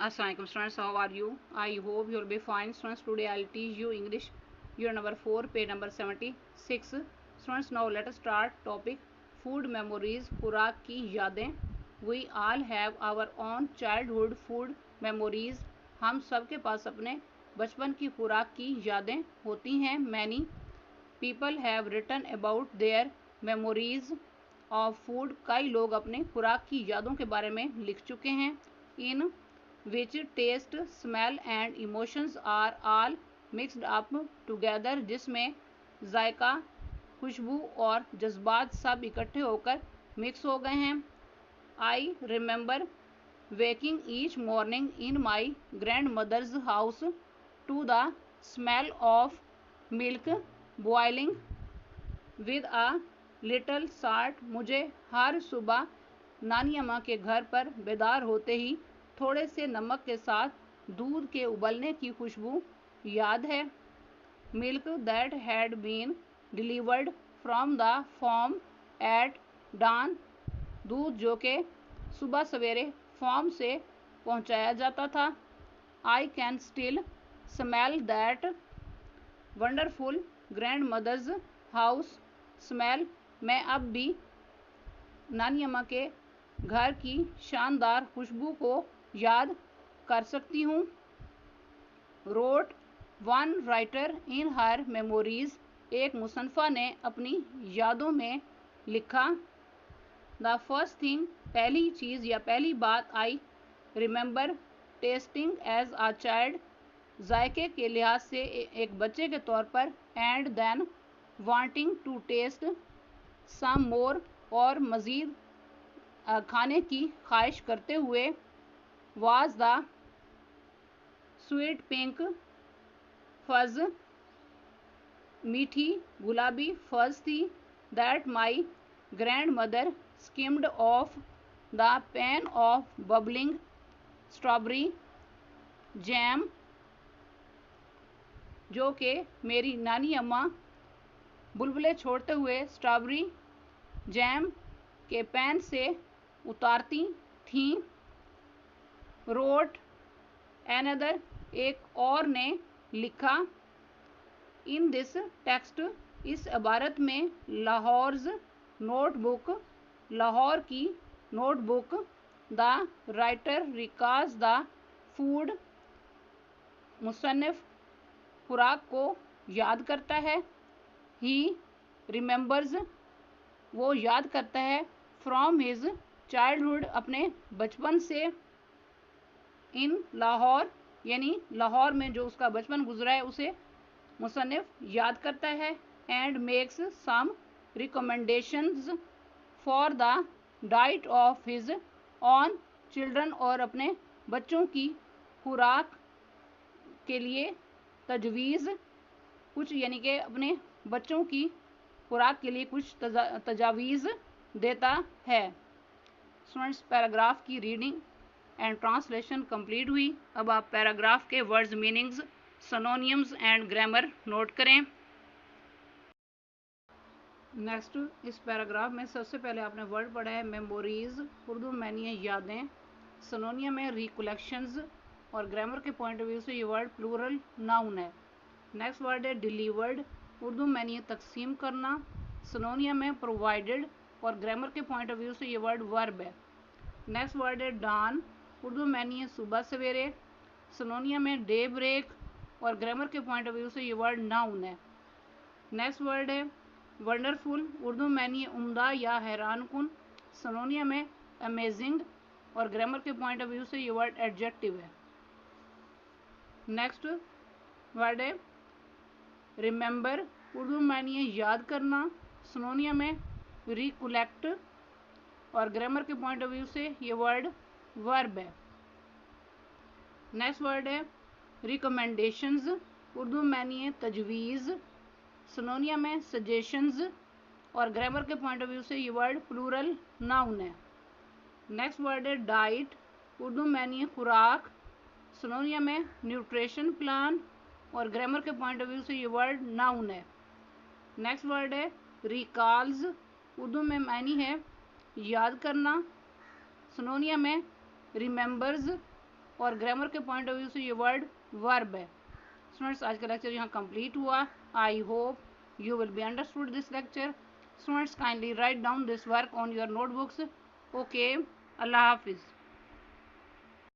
Assalamualaikum students, how are you? I hope you'll be fine. Students, today I'll teach you English year number 4, page number 76. Students, now let us start topic food memories, खुराक की यादें. We all have our own childhood food memories. हम सब के पास अपने बचपन की खुराक की यादें होती हैं. Many people have written about their memories of food. कई लोग अपने खुराक की यादों के बारे में लिख चुके हैं. In which taste, smell and emotions are all mixed up together, जिसमें जायका, खुशबू और जज्बात सब इकट्ठे होकर मिक्स हो गए हैं. I remember waking each morning in my grandmother's house to the smell of milk boiling with a little salt. मुझे हर सुबह नानी अम्मा के घर पर बेदार होते ही थोड़े से नमक के साथ दूध के उबलने की खुशबू याद है. Milk that had been delivered from the farm at dawn. दूध जो कि सुबह सवेरे फार्म से पहुंचाया जाता था. I can still smell that wonderful grandmother's house smell. मैं अब भी नानी अम्मा के घर की शानदार खुशबू को याद कर सकती हूँ. Road one writer in her memories. एक मुसन्फ़ा ने अपनी यादों में लिखा. द फर्स्ट थिंग, पहली चीज़ या पहली बात, I remember tasting as a child, जायके के लिहाज से एक बच्चे के तौर पर, and then wanting to taste some more, और मज़ीद खाने की ख्वाहिश करते हुए. was the sweet pink fuzz, मीठी गुलाबी फज थी, that my grandmother skimmed off the pan of bubbling strawberry jam, जो कि मेरी नानी अम्मा बुलबुले छोड़ते हुए स्ट्रॉबेरी जैम के पैन से उतारती थीं. रोट एनदर, एक और ने लिखा. इन दिस टेक्स्ट, इस इबारत में, लाहौर्स नोटबुक, लाहौर की notebook, the writer recalls the food, मुसन्निफ खुराक को याद करता है. ही रिमेंबर्स, वो याद करता है, फ्रॉम हिज चाइल्डहुड, अपने बचपन से, इन लाहौर, यानी लाहौर में जो उसका बचपन गुजरा है उसे मुसन्निफ याद करता है. And makes some recommendations for the diet of his own children, और अपने बच्चों की खुराक के लिए तजवीज़, कुछ यानी कि अपने बच्चों की खुराक के लिए कुछ तजावीज़ देता है. स्टूडेंट्स, पैराग्राफ की रीडिंग एंड ट्रांसलेशन कंप्लीट हुई. अब आप पैराग्राफ के words, meanings, synonyms and grammar note करें. नेक्स्ट, इस पैराग्राफ में सबसे पहले आपने वर्ड पढ़ा है मेमोरीज, उर्दू में यानी यादें. सिनोनियम में रिकलेक्शंस, और ग्रामर के पॉइंट ऑफ व्यू से ये वर्ड प्लूरल नाउन है. नेक्स्ट वर्ड है डिलीवर्ड, उर्दू में यानी तकसीम करना. सिनोनियम में प्रोवाइडेड, और ग्रामर के पॉइंट ऑफ व्यू से ये वर्ड वर्ब है. नेक्स्ट वर्ड है डॉन, उर्दू में यानी सुबह सवेरे. सिनोनियम में डे ब्रेक, और ग्रामर के पॉइंट ऑफ व्यू से ये वर्ड नाउन है. नेक्स्ट वर्ड है वंडरफुल, उर्दू में यानी उम्दा या हैरान कुन. सिनोनियम में अमेजिंग, और ग्रामर के पॉइंट ऑफ व्यू से ये वर्ड एडजेक्टिव है. नेक्स्ट वर्ड है रिमेंबर, उर्दू में यानी याद करना. सिनोनियम में रिकलेक्ट, और ग्रामर के पॉइंट ऑफ व्यू से ये वर्ड वर्ब है. नेक्स्ट वर्ड है रिकमेंडेशंस, उर्दू में यानी तजवीज़. सिनोनियम में सजेशंस, और ग्रामर के पॉइंट ऑफ व्यू से ये वर्ड प्लूरल नाउन है. नेक्स्ट वर्ड है डाइट, उर्दू में यानी खुराक. सिनोनियम में न्यूट्रिशन प्लान, और ग्रामर के पॉइंट ऑफ व्यू से ये वर्ड नाउन है. नेक्स्ट वर्ड है रिकॉल्स, उर्दू में मायनी है याद करना. सिनोनियम में रिमेंबर्स, اور گرامر کے پوائنٹ آف ویو سے یہ ورڈ ورب ہے. اسٹوڈینٹس آج کا لیکچر یہاں کمپلیٹ ہوا. I hope you will be understood this lecture. Students kindly write down this work on your notebooks. Okay, Allah حافظ.